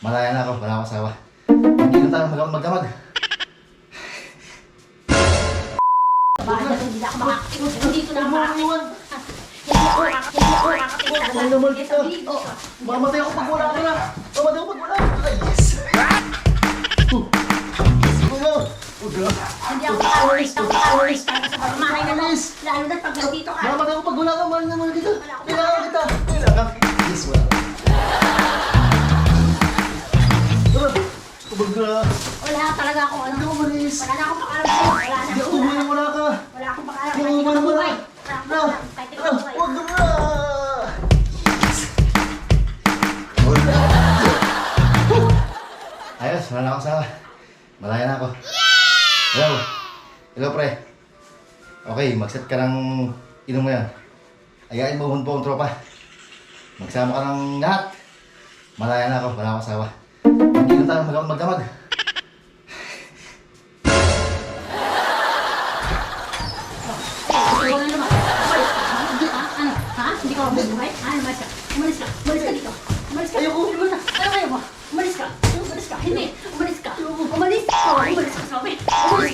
Malaya na ako, wala akong asawa. Hindi na tayo magdamag. Hindi ako makakatingin. Dito na ako makakatingin. Ay naman kita. Mamatay ako pag wala ka na. Mamatay ako pag wala ka. Ay, yes. Hindi ako makakalis. Para sa pagmamahay na lang. Lalo na pag nandito ka. Mamatay ako pag wala ka. Mahal naman kita. Kailangan kita. Kailangan. Yes, wala. Wala talaga ako. Wala na akong pakalam sa'yo. Wala na akong pakalam. Wala ka. Wala akong pakalam. Kahit ikaw ang buhay. Kahit ikaw ang buhay. Huwag na. Ayos, wala na ako asawa. Malaya na ako. Hello. Hello, pre. Okay, mag-set ka ng inom mo yan. Ayain mo po ang tropa. Magsama ka ng lahat. Malaya na ako, wala akong asawa. Hindi na tayo magdamag. Ikaw na naman. Ano? Ha? Hindi ka mabubuhay? Umalis ka. Umalis ka. Umalis ka dito. Umalis ka. Ayoko. Ano kayo mo? Umalis ka. Umalis ka. Hindi. Umalis ka. Umalis ka. Umalis ka. Sabi. Umalis